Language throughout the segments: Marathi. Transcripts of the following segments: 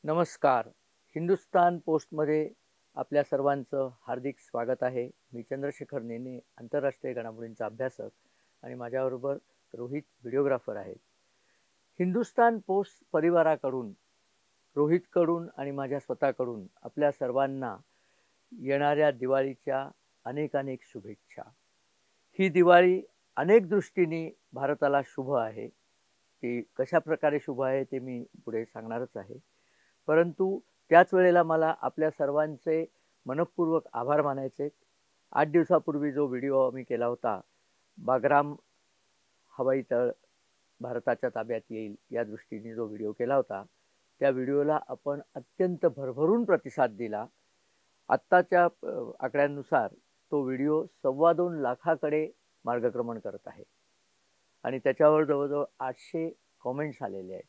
नमस्कार. हिंदुस्तान पोस्टमध्ये आपल्या सर्वांचं हार्दिक स्वागत आहे. मी चंद्रशेखर नेने, आंतरराष्ट्रीय घडामोडींचा अभ्यासक आणि माझ्याबरोबर रोहित व्हिडिओग्राफर आहेत. हिंदुस्तान पोस्ट परिवाराकडून, रोहितकडून आणि माझ्या स्वतःकडून आपल्या सर्वांना येणाऱ्या दिवाळीच्या अनेक अनेक शुभेच्छा. ही दिवाळी अनेक दृष्टीने भारताला शुभ आहे. ती कशा प्रकारे शुभ आहे ते मी पुढे सांगणारच आहे. परंतु त्याच वेळेला मला आपल्या सर्वांचे मनःपूर्वक आभार मानायचे. 8 दिवसापूर्वी जो व्हिडिओ आम्ही केला होता, बागराम हवाई तळ भारताच्या ताब्यात येईल या दृष्टीने जो व्हिडिओ केला होता, त्या व्हिडिओला आपण अत्यंत भरभरून प्रतिसाद दिला. आत्ताच्या आकड्यांनुसार तो व्हिडिओ 2.25 लाखाकडे मार्गक्रमण करत आहे आणि त्याच्यावर जवळजवळ 800 कमेंट्स आलेले आहेत.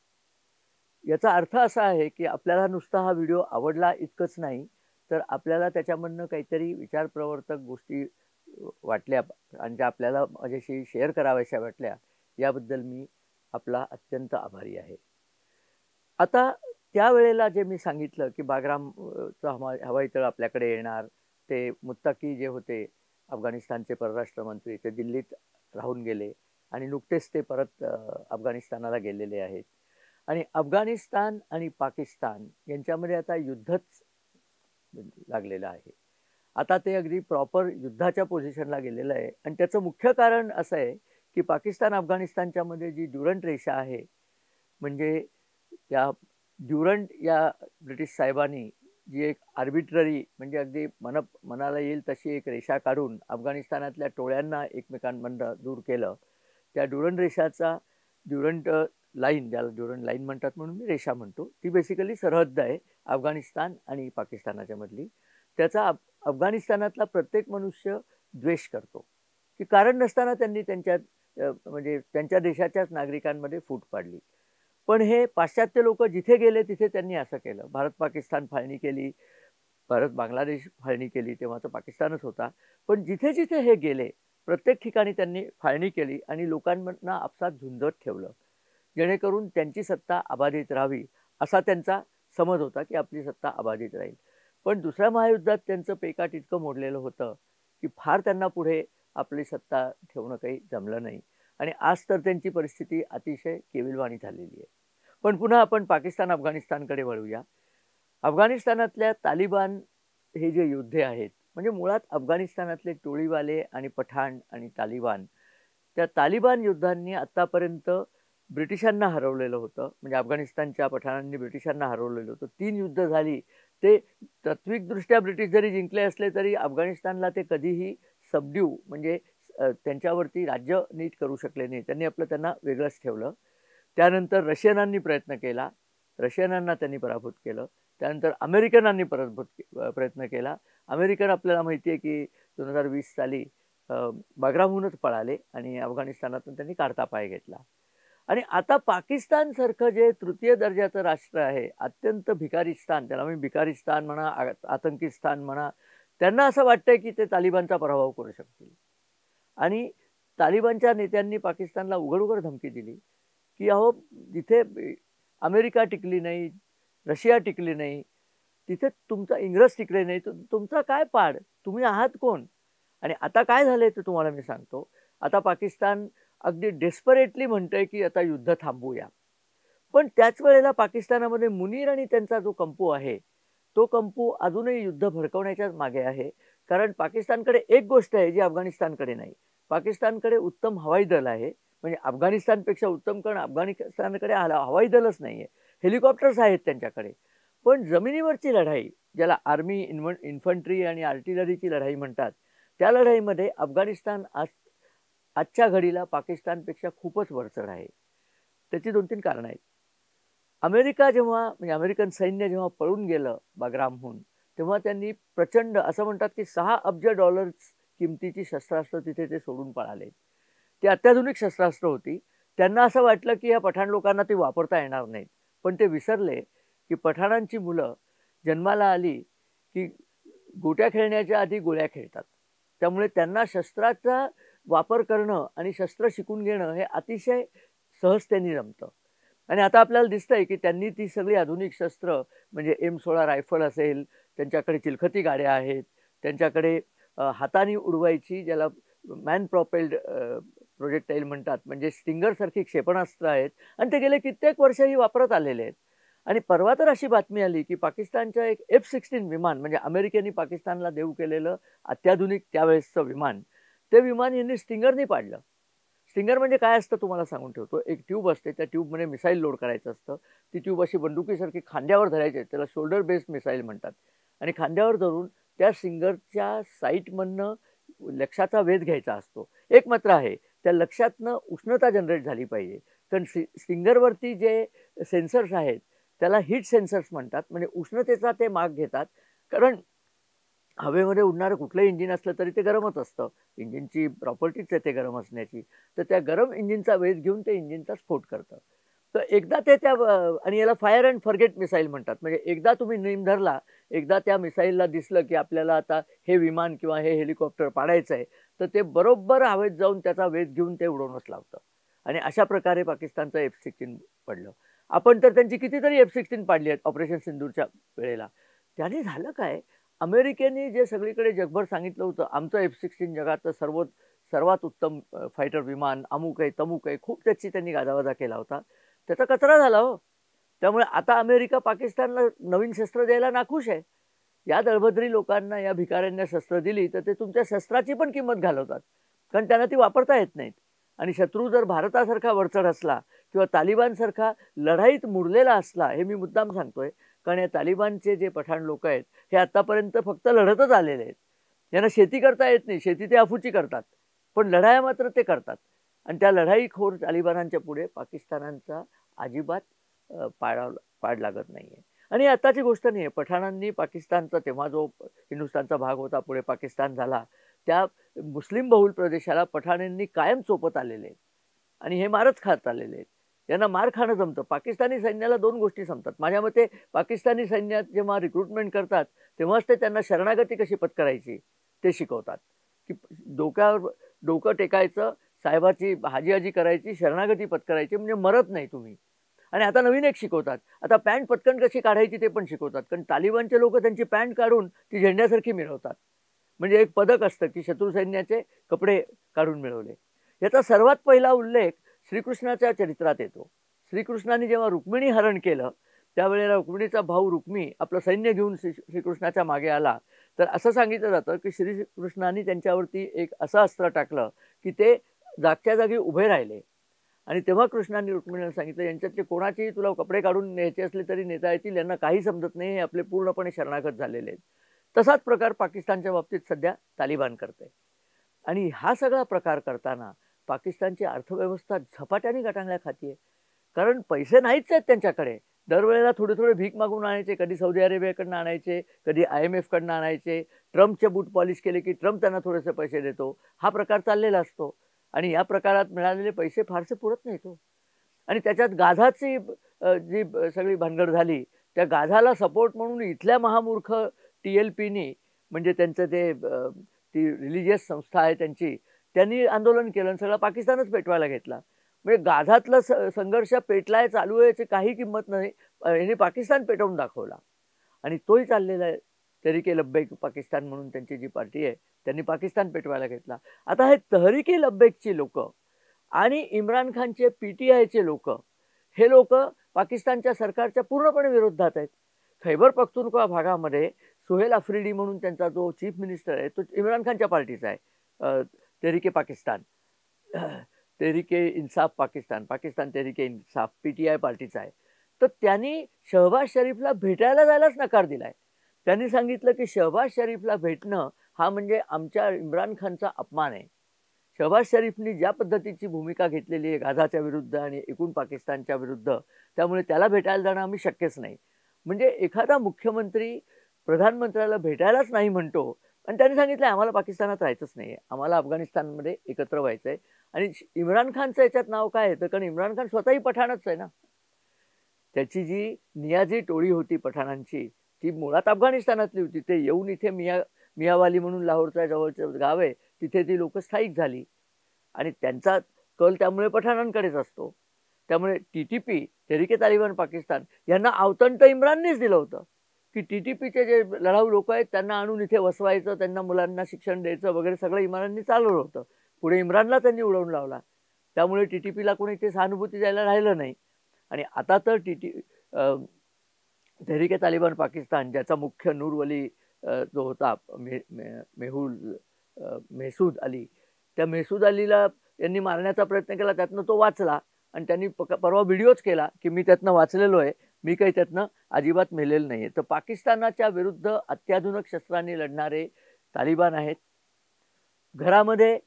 याचा अर्थ असा आहे की आपल्याला नुसता हा व्हिडिओ आवडला इतकंच नाही, तर आपल्याला त्याच्यामधनं काहीतरी विचारप्रवर्तक गोष्टी वाटल्या आणि त्या आपल्याला माझ्याशी शेअर कराव्याशा वाटल्या. याबद्दल मी आपला अत्यंत आभारी आहे. आता त्यावेळेला जे मी सांगितलं की बागरामचा हवाई तळ आपल्याकडे येणार, ते मुत्ताकी जे होते अफगाणिस्तानचे परराष्ट्र मंत्री, ते दिल्लीत राहून गेले आणि नुकतेच ते परत अफगाणिस्तानाला गेलेले आहेत. आणि अफगाणिस्तान आणि पाकिस्तान यांच्यामध्ये आता युद्धच लागलेलं आहे. आता ते अगदी प्रॉपर युद्धाच्या पोझिशनला गेलेलं आहे आणि त्याचं मुख्य कारण असं आहे की पाकिस्तान अफगाणिस्तानच्या मध्ये जी ड्युरंट रेषा आहे, म्हणजे त्या ड्युरंट या ब्रिटिश साहेबांनी जी एक आर्बिट्ररी, म्हणजे अगदी मनाला येईल तशी एक रेषा काढून अफगाणिस्तानातल्या टोळ्यांना एकमेकांमधून दूर केलं. त्या ड्युरंट रेषाचा ड्युरंट लाईन, ज्याला ड्युरंट लाईन म्हणतात म्हणून मी रेषा म्हणतो, ती बेसिकली सरहद्द आहे अफगाणिस्तान आणि पाकिस्तानाच्या मधली. त्याचा अफगाणिस्तानातला प्रत्येक मनुष्य द्वेष करतो की कारण नसताना त्यांनी म्हणजे त्यांच्या देशाच्याच नागरिकांमध्ये फूट पाडली. पण हे पाश्चात्य लोक जिथे गेले तिथे त्यांनी असं केलं. भारत पाकिस्तान फाळणी केली, भारत बांगलादेश फाळणी केली, तेव्हा तर पाकिस्तानच होता. पण जिथे जिथे हे गेले प्रत्येक ठिकाणी त्यांनी फाळणी केली आणि लोकांना आपसात झुंजत ठेवलं, जेणेकरून त्यांची सत्ता अबाधित राहावी असा त्यांचा समज होता की आपली सत्ता अबाधित राहील. पण दुसऱ्या महायुद्धात त्यांचं पेकाट इतकं मोडलेलं होतं की फार त्यांना पुढे आपली सत्ता ठेवणं काही जमलं नाही आणि आज तर त्यांची परिस्थिती अतिशय केविलवाणी झालेली आहे. पण पुन्हा आपण पाकिस्तान अफगाणिस्तानकडे वळूया. अफगाणिस्तानातल्या तालिबान हे जे योद्धे आहेत, म्हणजे मुळात अफगाणिस्तानातले टोळीवाले आणि पठाण आणि तालिबान, त्या तालिबान युद्धांनी आतापर्यंत ब्रिटिशांना हरवलेलं होतं. म्हणजे अफगाणिस्तानच्या पठाणांनी ब्रिटिशांना हरवलेलं होतं. 3 युद्ध झाली. ते तात्विकदृष्ट्या ब्रिटिश जरी जिंकले असले तरी अफगाणिस्तानला ते कधीही सबड्यू, म्हणजे त्यांच्यावरती राज्य नीट करू शकले नाही. त्यांनी आपलं त्यांना वेगळंच ठेवलं. त्यानंतर रशियनांनी प्रयत्न केला, रशियनांना त्यांनी पराभूत केलं. त्यानंतर अमेरिकनांनी प्रयत्न केला. अमेरिकन आपल्याला माहिती आहे की 2020 साली बागरामहूनच पळाले आणि अफगाणिस्तानातून त्यांनी काढता पाय घेतला. आणि आता पाकिस्तान सारखं जे तृतीय दर्जाचं राष्ट्र आहे, अत्यंत भिकारिस्तान, त्याला मी भिकारिस्तान म्हणा, आतंकिस्तान म्हणा, त्यांना असं वाटतंय की ते तालिबानचा पराभव करू शकतील. आणि तालिबानच्या नेत्यांनी पाकिस्तानला उघड उघड धमकी दिली की अहो, जिथे अमेरिका टिकली नाही, रशिया टिकली नाही, तिथे तुमचा इंग्रज टिकले नाही, तुमचा काय पाड, तुम्ही आहात कोण? आणि आता काय झालंय ते तुम्हाला मी सांगतो. आता पाकिस्तान अगदी डेस्परेटली म्हणतंय की आता युद्ध थांबवूया. पण त्याच वेळेला पाकिस्तानामध्ये मुनीर आणि त्यांचा जो कंपू आहे, तो कंपू अजूनही युद्ध भडकवण्याच्याच मागे आहे. कारण पाकिस्तानकडे एक गोष्ट आहे जी अफगाणिस्तानकडे नाही. पाकिस्तानकडे उत्तम हवाई दल आहे, म्हणजे अफगाणिस्तानपेक्षा उत्तम, कारण अफगाणिस्तानकडे हवाई दलच नाहीये, हेलिकॉप्टर्स आहेत त्यांच्याकडे. पण जमिनीवरची लढाई, ज्याला आर्मी इन्फंट्री आणि आर्टिलरीची लढाई म्हणतात, त्या लढाईमध्ये अफगाणिस्तान आजच्या घडीला पाकिस्तानपेक्षा खूपच वरचढ आहे. त्याची 2-3 कारणं आहेत. अमेरिका जेव्हा, म्हणजे अमेरिकन सैन्य जेव्हा पळून गेलं बागरामहून, तेव्हा त्यांनी प्रचंड, असं म्हणतात की $6 अब्ज किमतीची शस्त्रास्त्र तिथे ते सोडून पळाले. ती अत्याधुनिक शस्त्रास्त्र होती. त्यांना असं वाटलं की या पठाण लोकांना ती वापरता येणार नाहीत. पण ते विसरले की पठाणांची मुलं जन्माला आली की गोट्या खेळण्याच्या आधी गोळ्या खेळतात. त्यामुळे त्यांना शस्त्राचा वापर करणं आणि शस्त्र शिकून घेणं हे अतिशय सहजतेने जमतं. आणि आता आपल्याला दिसतंय की त्यांनी ती सगळी आधुनिक शस्त्र म्हणजे M16 रायफल असेल, त्यांच्याकडे चिलखती गाड्या आहेत, त्यांच्याकडे हाताने उडवायची ज्याला मॅन प्रोपेल्ड प्रोजेक्टाईल म्हणतात, म्हणजे स्टिंगरसारखी क्षेपणास्त्र आहेत आणि ते गेले कित्येक वर्षही वापरत आलेले आहेत. आणि परवा तर अशी बातमी आली की पाकिस्तानच्या एक F-16 विमान, म्हणजे अमेरिकेने पाकिस्तानला देऊ केलेलं अत्याधुनिक त्यावेळेसचं विमान, ते विमान यांनी स्टिंगरनी पाडलं. स्टिंगर म्हणजे काय असतं तुम्हाला सांगून ठेवतो. एक ट्यूब असते, त्या ट्यूबमध्ये मिसाईल लोड करायचं असतं. ती ट्यूब अशी बंदुकीसारखी खांद्यावर धरायची, त्याला शोल्डर बेस्ड मिसाईल म्हणतात. आणि खांद्यावर धरून त्या स्टिंगरच्या साईटमधनं लक्ष्याचा वेध घ्यायचा असतो. एक मात्र आहे, त्या लक्ष्यातनं उष्णता जनरेट झाली पाहिजे. कारण स्टिंगरवरती जे सेन्सर्स आहेत त्याला हीट सेन्सर्स म्हणतात, म्हणजे उष्णतेचा ते माग घेतात. कारण हवेमध्ये उडणारं कुठलंही इंजिन असलं तरी ते गरमच असतं. इंजिनची प्रॉपर्टीच आहे ते गरम असण्याची. तर त्या गरम इंजिनचा वेध घेऊन ते इंजिनचा स्फोट करतं. तर एकदा ते त्या आणि याला फायर अँड फॉरगेट मिसाईल म्हणतात. म्हणजे एकदा तुम्ही नेम धरला, एकदा त्या मिसाईलला दिसलं की आपल्याला आता हे विमान किंवा हे हेलिकॉप्टर पाडायचं आहे, तर ते बरोबर हवेत जाऊन त्याचा वेध घेऊन ते उडवणंच लावतं. आणि अशा प्रकारे पाकिस्तानचं F-16 पडलं. आपण तर त्यांची कितीतरी F-16 पाडली आहेत ऑपरेशन सिंदूरच्या वेळेला. त्याने झालं काय, अमेरिकेने जे सगळीकडे जगभर सांगितलं होतं, आमचं F-16 जगातलं सर्वात उत्तम फायटर विमान, अमुक आहे, तमुक आहे, खूप त्याची त्यांनी गाजावाजा केला होता. त्याचा कचरा झाला हो. त्यामुळे आता अमेरिका पाकिस्तानला नवीन शस्त्र द्यायला नाखुश आहे. या दळभद्री लोकांना, या भिकाऱ्यांना शस्त्र दिली तर ते तुमच्या शस्त्राची पण किंमत घालवतात, कारण त्यांना ती वापरता येत नाहीत. आणि शत्रू जर भारतासारखा वरचढ असला किंवा तालिबानसारखा लढाईत मुरलेला असला, हे मी मुद्दाम सांगतोय, कारण या तालिबानचे जे पठाण लोक आहेत हे आतापर्यंत फक्त लढतच आलेले आहेत. यांना शेती करता येत नाही, शेती ते अफूची करतात, पण लढाया मात्र ते करतात. आणि त्या लढाईखोर तालिबानांच्या पुढे पाकिस्तानांचा अजिबात पाड लागत नाहीये. आणि आताची गोष्ट नाही आहे. पठाणांनी पाकिस्तानचा तेव्हा जो हिंदुस्थानचा भाग होता, पुढे पाकिस्तान झाला, त्या मुस्लिम बहुल प्रदेशाला पठाणांनी कायम चोपत आलेले आहेत आणि हे मारच खात आलेले आहेत. यांना मार खाणं जमतं. पाकिस्तानी सैन्याला दोन गोष्टी जमतात माझ्या मते. पाकिस्तानी सैन्यात जेव्हा रिक्रुटमेंट करतात तेव्हाच ते त्यांना शरणागती कशी पत्करायची ते शिकवतात. की डोक्यावर डोकं टेकायचं, साहेबाची हाजी करायची, शरणागती पत्करायची, म्हणजे मरत नाही तुम्ही. आणि आता नवीन एक शिकवतात, आता पॅन्ट पटकन कशी काढायची ते पण शिकवतात. कारण तालिबानचे लोक त्यांची पॅन्ट काढून ती झेंड्यासारखी मिळवतात. म्हणजे एक पदक असतं की शत्रू सैन्याचे कपडे काढून मिळवले. याचा सर्वात पहिला उल्लेख श्रीकृष्णाच्या चरित्रात येतो. श्रीकृष्णाने जेव्हा रुक्मिणी हरण केलं त्यावेळेला रुक्मिणीचा भाऊ रुक्मी आपलं सैन्य घेऊन श्रीकृष्णाच्या मागे आला. तर असं सांगितलं जातं की श्रीकृष्णाने त्यांच्यावरती एक असं अस्त्र टाकलं की ते जागच्या जागी उभे राहिले. आणि तेव्हा कृष्णाने रुक्मिणीला सांगितलं, यांच्यातले कोणाचेही तुला कपडे काढून न्यायचे असले तरी नेता येतील, यांना काही समजत नाही, हे आपले पूर्णपणे शरणागत झालेले आहेत. तसाच प्रकार पाकिस्तानच्या बाबतीत सध्या तालिबान करते. आणि हा सगळा प्रकार करताना पाकिस्तानची अर्थव्यवस्था झपाट्याने गटांगळ्या खातीये. कारण पैसे नाहीच आहेत त्यांच्याकडे. दरवेळेला थोडे थोडे भीक मागून आणायचे, कधी सौदी अरेबियाकडनं आणायचे, कधी IMF कडनं आणायचे. ट्रम्पचे बूट पॉलिश केले की ट्रम्प त्यांना थोडेसे पैसे देतो. हा प्रकार चाललेला असतो आणि या प्रकारात मिळालेले पैसे फारसे पुरत नाहीत हो. आणि त्याच्यात गाझाची जी सगळी भानगड झाली, त्या गाझाला सपोर्ट म्हणून इथल्या महामूर्ख TLPनी, म्हणजे त्यांचं ते ती रिलिजियस संस्था आहे त्यांची, त्यांनी आंदोलन केलं आणि सगळं पाकिस्तानच पेटवायला घेतला. म्हणजे गाझातला संघर्ष पेटलाय, चालू आहे, याची काही किंमत नाही, यांनी पाकिस्तान पेटवून दाखवला. आणि तोही चाललेला आहे. तहरीके लब्बैक पाकिस्तान म्हणून त्यांची जी पार्टी आहे त्यांनी पाकिस्तान पेटवायला घेतला. आता हे तहरीके लब्बैकची लोक आणि इम्रान खानचे PTIचे लोक, हे लोक पाकिस्तानच्या सरकारच्या पूर्णपणे विरोधात आहेत. खैबर पख्तूनख्वा भागामध्ये सोहेल अफरीदी म्हणून त्यांचा जो चीफ मिनिस्टर आहे तो इम्रान खानच्या पार्टीचा आहे. तहरीके पाकिस्तान, तहरीके इन्साफ पाकिस्तान, पाकिस्तान तहरीके इन्साफ PTI पार्टीचा आहे. तर त्यांनी शहबाज शरीफला भेटायला जायलाच नकार दिलाय. त्यांनी सांगितलं की शहबाज शरीफला भेटणं हा म्हणजे आमच्या इम्रान खानचा अपमान आहे. शहबाज शरीफनी ज्या पद्धतीची भूमिका घेतलेली आहे गाझाच्या विरुद्ध आणि एकूण पाकिस्तानच्या विरुद्ध, त्यामुळे त्याला भेटायला जाणं आम्ही शक्यच नाही. म्हणजे एखादा मुख्यमंत्री प्रधानमंत्र्याला भेटायलाच नाही म्हणतो आणि त्यांनी सांगितलं आम्हाला पाकिस्तानात राहायचंच नाही, आम्हाला अफगाणिस्तानमध्ये एकत्र व्हायचं आहे. आणि इम्रान खानचं याच्यात नाव काय येतं, कारण इम्रान खान स्वतःही पठाणच आहे ना. त्याची जी नियाजी टोळी होती पठाणांची, ती मुळात अफगाणिस्तानातली होती. ते येऊन इथे मियावाली म्हणून लाहोरच्या जवळचं गाव आहे, तिथे ती लोक स्थायिक झाली आणि त्यांचा कल त्यामुळे पठाणांकडेच असतो. त्यामुळे TTP तहरीक तालिबान पाकिस्तान यांना आवतंट इम्राननीच दिलं होतं की TTPचे जे लढाऊ लोक आहेत त्यांना आणून इथे वसवायचं, त्यांना मुलांना शिक्षण द्यायचं वगैरे सगळं इम्राननी चालवलं होतं. पुढे इम्रानला त्यांनी उडवून लावला. त्यामुळे TTPला कोणी इथे सहानुभूती द्यायला राहिलं नाही. आणि आता तर तहरीक तालिबान पाकिस्तान ज्याचा मुख्य नूर वली जो होता मेहसूद अली, त्या मेहसूद अलीला यांनी मारण्याचा प्रयत्न केला, त्यातनं तो वाचला आणि त्यांनी परवा व्हिडिओच केला की मी त्यातनं वाचलेलो आहे, मी काही त्यातनं अजिबात मेलेलं नाही आहे. तर पाकिस्तानाच्या विरुद्ध अत्याधुनिक शस्त्रांनी लढणारे तालिबान आहेत. घरामध्ये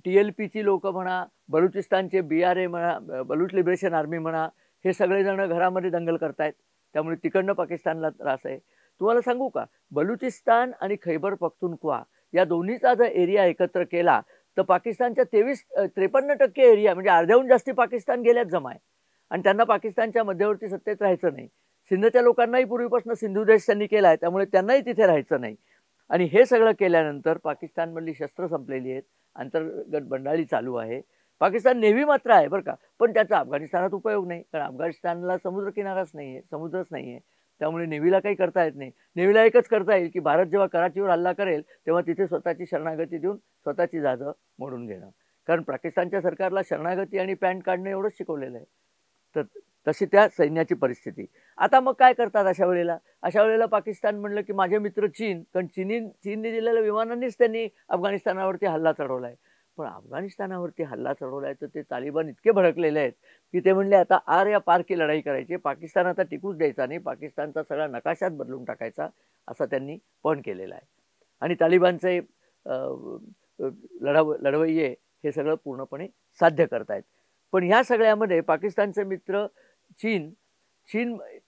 TLPची लोक म्हणा, बलुचिस्तानचे BRA म्हणा, बलूच लिबरेशन आर्मी म्हणा, हे सगळेजण घरामध्ये दंगल करतायत. त्यामुळे तिकडनं पाकिस्तानला त्रास आहे. तुम्हाला सांगू का, बलुचिस्तान आणि खैबर पख्तूनख्वा या दोन्हीचा जर एरिया एकत्र केला तर पाकिस्तानच्या 53% एरिया म्हणजे अर्ध्याहून जास्ती पाकिस्तान गेल्यात जमाय आणि त्यांना पाकिस्तानच्या मध्यवर्ती सत्तेत राहायचं नाही. सिंधच्या लोकांनाही पूर्वीपासून सिंधू देश त्यांनी केला आहे, त्यामुळे त्यांनाही तिथे राहायचं नाही. आणि हे सगळं केल्यानंतर पाकिस्तानमधली शस्त्र संपलेली आहेत, अंतर्गत बंडाळी चालू आहे. पाकिस्तान नेव्ही मात्र आहे बरं का, पण त्याचा अफगाणिस्तानात उपयोग नाही, कारण अफगाणिस्तानला समुद्रकिनाराच नाही आहे, समुद्रच नाही आहे. त्यामुळे नेव्हीला काही करता येत नाही. नेव्हीला एकच करता येईल की भारत जेव्हा कराचीवर हल्ला करेल तेव्हा तिथे स्वतःची शरणागती देऊन स्वतःची जाजं मोडून घेणं. कारण पाकिस्तानच्या सरकारला शरणागती आणि पॅन्ट काढणं एवढंच शिकवलेलं आहे. तर तशी त्या सैन्याची परिस्थिती. आता मग काय करतात अशा वेळेला पाकिस्तान म्हणलं की माझे मित्र चीन, कारण चीनने दिलेल्या विमानांनीच त्यांनी अफगाणिस्तानावरती हल्ला चढवला आहे. पण अफगाणिस्तानावरती हल्ला चढवला आहे तर ते तालिबान इतके भडकलेले आहेत की ते म्हणले आता आर या पार की लढाई करायची, पाकिस्तान आता टिकूच द्यायचा नाही, पाकिस्तानचा सगळा नकाशाच बदलून टाकायचा, असं त्यांनी पण केलेला आहे. आणि तालिबानचे लढवय्ये हे सगळं पूर्णपणे साध्य करतायत. पण ह्या सगळ्यामध्ये पाकिस्तानचे मित्र चीन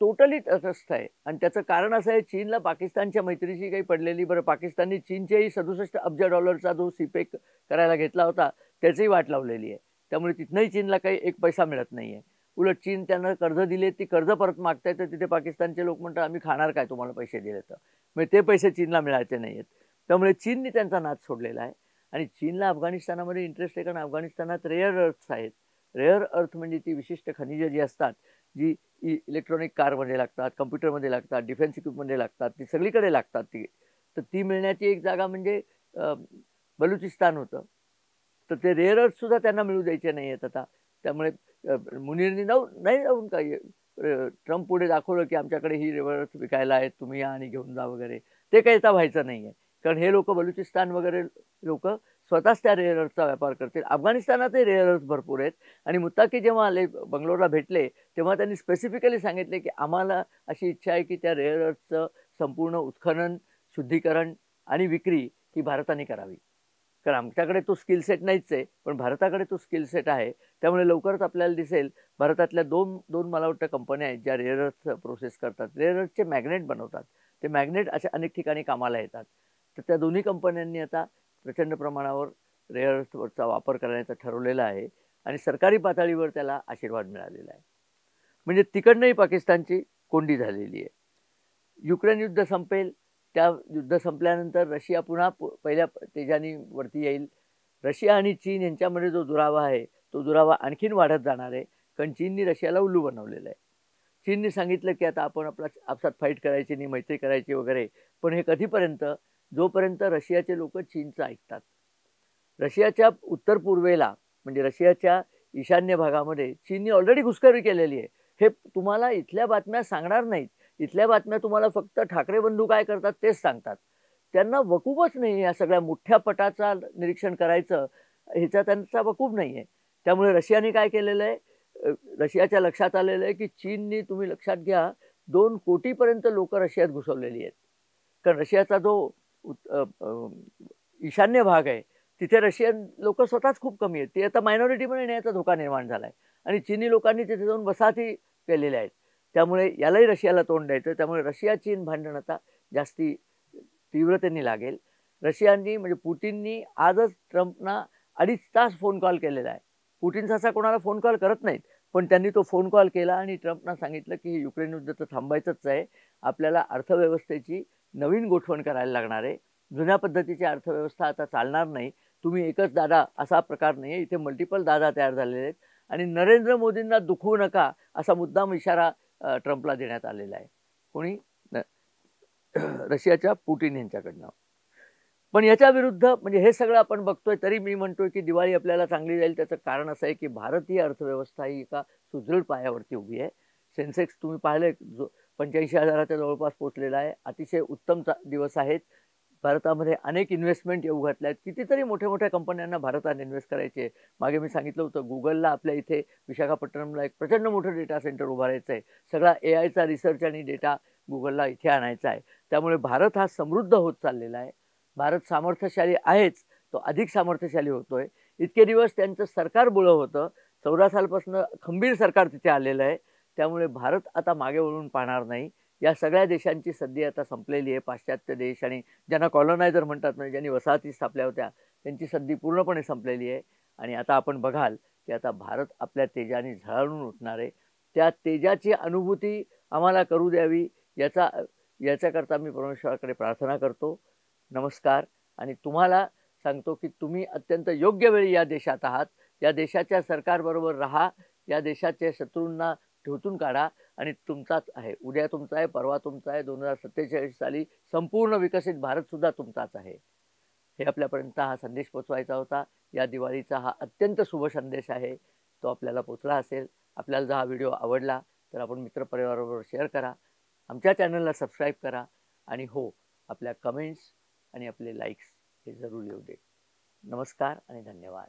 टोटली तटस्थ आहे. आणि त्याचं कारण असं आहे, चीनला पाकिस्तानच्या मैत्रीची काही पडलेली, बरं पाकिस्तानने चीनचेही 67 अब्ज डॉलरचा जो सीपेक करायला घेतला होता त्याचीही वाट लावलेली आहे. त्यामुळे तिथनंही चीनला काही एक पैसा मिळत नाही आहे. उलट चीन त्यांना कर्ज दिले, ती कर्ज परत मागतायत, तर तिथे पाकिस्तानचे लोक म्हणतात आम्ही खाणार काय तुम्हाला पैसे दिले तर, मग ते पैसे चीनला मिळायचे नाही आहेत. त्यामुळे चीनने त्यांचा नाद सोडलेला आहे. आणि चीनला अफगाणिस्तानामध्ये इंटरेस्ट आहे, कारण अफगाणिस्तानात रेअर अर्थ्स आहेत. रेअर अर्थ म्हणजे ती विशिष्ट खनिजं जी असतात, जी इलेक्ट्रॉनिक कारमध्ये लागतात, कम्प्युटरमध्ये लागतात, डिफेन्स इक्विपमध्ये लागतात, ती सगळीकडे लागतात ती. तर ती मिळण्याची एक जागा म्हणजे बलुचिस्तान होतं. तर ते रेअर अर्थसुद्धा त्यांना मिळू द्यायचे नाही आहेत आता. त्यामुळे मुनीरनी नाही जाऊन काही ट्रम्प पुढे दाखवलं की आमच्याकडे ही रेअर अर्थ विकायला आहेत, तुम्ही या आणि घेऊन जा वगैरे. ते काही आता व्हायचं नाही आहे, कारण हे लोक बलुचिस्तान वगैरे लोक स्वतःच त्या रेअर अर्थचा व्यापार करतील. अफगाणिस्तानातही रेअर अर्थ भरपूर आहेत. आणि मुत्ताकी जेव्हा आले बंगलोरला भेटले तेव्हा त्यांनी स्पेसिफिकली सांगितले की आम्हाला अशी इच्छा आहे की त्या रेअर अर्थचं संपूर्ण उत्खनन, शुद्धीकरण आणि विक्री ही भारताने करावी, कारण आमच्याकडे तो स्किल सेट नाहीच आहे, पण भारताकडे तो स्किल सेट आहे. त्यामुळे लवकरच आपल्याला दिसेल भारतातल्या दोन मला वाटतं कंपन्या आहेत ज्या रेअर अर्थ प्रोसेस करतात, रेअर अर्थचे मॅग्नेट बनवतात. ते मॅग्नेट अशा अनेक ठिकाणी कामाला येतात. तर त्या दोन्ही कंपन्यांनी आता प्रचंड प्रमाणावर रेअर अर्थचा वापर करण्याचं ठरवलेलं आहे आणि सरकारी पातळीवर त्याला आशीर्वाद मिळालेला आहे. म्हणजे तिकडनंही पाकिस्तानची कोंडी झालेली आहे. युक्रेन युद्ध संपेल, त्या युद्ध संपल्यानंतर रशिया पुन्हा पहिल्या तेजानी वरती येईल. रशिया आणि चीन यांच्यामध्ये जो दुरावा आहे तो दुरावा आणखीन वाढत जाणार आहे, कारण चीननी रशियाला उल्लू बनवलेलं आहे. चीनने सांगितलं की आता आपण आपसात फाईट करायची नाही, मैत्री करायची वगैरे. पण हे कधीपर्यंत, जोपर्यंत रशियाचे लोक चीनचं ऐकतात. रशियाच्या उत्तर पूर्वेला म्हणजे रशियाच्या ईशान्य भागामध्ये चीनने ऑलरेडी घुसखोरी केलेली आहे. हे तुम्हाला इथल्या बातम्या सांगणार नाहीत. इथल्या बातम्या तुम्हाला फक्त ठाकरे बंधू काय करतात तेच सांगतात. त्यांना वकूबच नाही या सगळ्या मोठ्या पटाचा निरीक्षण करायचं, ह्याचा त्यांचा वकूब नाही आहे. त्यामुळे रशियाने काय केलेलं आहे, रशियाच्या लक्षात आलेलं आहे की चीननी, तुम्ही लक्षात घ्या, 2 कोटीपर्यंत लोक रशियात घुसवलेली आहेत. कारण रशियाचा जो ईशान्य भाग आहे तिथे रशियन लोक स्वतःच खूप कमी आहेत. ते आता मायनॉरिटीमध्ये येण्याचा धोका निर्माण झाला आहे आणि चीनी लोकांनी तिथे जाऊन वसाहती केलेल्या आहेत. त्यामुळे यालाही रशियाला तोंड द्यायचं. त्यामुळे रशिया चीन भांडण आता जास्ती तीव्रतेने लागेल. रशियानी म्हणजे पुतीननी आजच ट्रम्पना 2.5 तास फोन कॉल केलेला आहे. पुतीन सहसा कोणाला फोन कॉल करत नाहीत, पण त्यांनी तो फोन कॉल केला आणि ट्रम्पना सांगितलं की युक्रेन युद्ध तर थांबायचंच आहे, आपल्याला अर्थव्यवस्थेची नवीन गोठवण करायला लागणार आहे. जुन्या पद्धतीची अर्थव्यवस्था आता चालणार नाही. तुम्ही एकच दादा असा प्रकार नाही आहे, इथे मल्टिपल दादा तयार झालेले आहेत. आणि नरेंद्र मोदींना दुखवू नका असा मुद्दाम इशारा ट्रम्पला देण्यात आलेला आहे. कोणी? रशियाच्या पुटिन यांच्याकडनं. पण याच्या विरुद्ध म्हणजे हे सगळं आपण बघतोय तरी मी म्हणतोय की दिवाळी आपल्याला चांगली जाईल. त्याचं कारण असं आहे की भारतीय अर्थव्यवस्था ही एका सुदृढ पायावरती उभी आहे. सेन्सेक्स तुम्ही पाहिलंय जो 85,000च्या जवळपास पोहोचलेला आहे. अतिशय उत्तम दिवस आहेत. भारतामध्ये अनेक इन्व्हेस्टमेंट येऊ घातल्या आहेत. कितीतरी मोठ्या कंपन्यांना भारतात इन्व्हेस्ट करायचे. मागे मी सांगितलं होतं गुगलला आपल्या इथे विशाखापट्टणमला एक प्रचंड मोठं डेटा सेंटर उभारायचं आहे. सगळा AIचा रिसर्च आणि डेटा गुगलला इथे आणायचा आहे. त्यामुळे भारत हा समृद्ध होत चाललेला आहे. भारत सामर्थ्यशाली आहेच, तो अधिक सामर्थ्यशाली होतोय. इतके दिवस त्यांचं सरकार बुळं होतं. 14 सालपासून खंबीर सरकार तिथे आलेलं आहे. त्यामुळे भारत आता मागे वळून पाहणार नाही. या सगळ्या देशांची सद्दी आता संपलेली आहे. पाश्चात्य देश आणि ज्यांना कॉलोनायझर म्हणतात, म्हणजे ज्यांनी वसाहती स्थापल्या होत्या, त्यांची सद्दी पूर्णपणे संपलेली आहे. आणि आता आपण बघाल की आता भारत आपल्या तेजाने झळाळून उठणार आहे. त्या तेजाची अनुभूती आम्हाला करू द्यावी याच्याकरता मी परमेश्वराकडे प्रार्थना करतो. नमस्कार. आणि तुम्हाला सांगतो की तुम्ही अत्यंत योग्य वेळी या देशात आहात. या देशाच्या सरकारबरोबर राहा. या देशाच्या शत्रूंना ठेवून काढा आणि तुमचाच आहे. उद्या तुमचा आहे, परवा तुमचा आहे. 2047 साली संपूर्ण विकसित भारतसुद्धा तुमचाच आहे. हे आपल्यापर्यंत हा संदेश पोचवायचा होता. या दिवाळीचा हा अत्यंत शुभ संदेश आहे. तो आपल्याला पोचला असेल. आपल्याला जर हा व्हिडिओ आवडला तर आपण मित्रपरिवाराबरोबर शेअर करा. आमच्या चॅनलला सबस्क्राईब करा. आणि हो, आपल्या कमेंट्स आणि आपले लाईक्स हे जरूर येऊ दे. नमस्कार आणि धन्यवाद.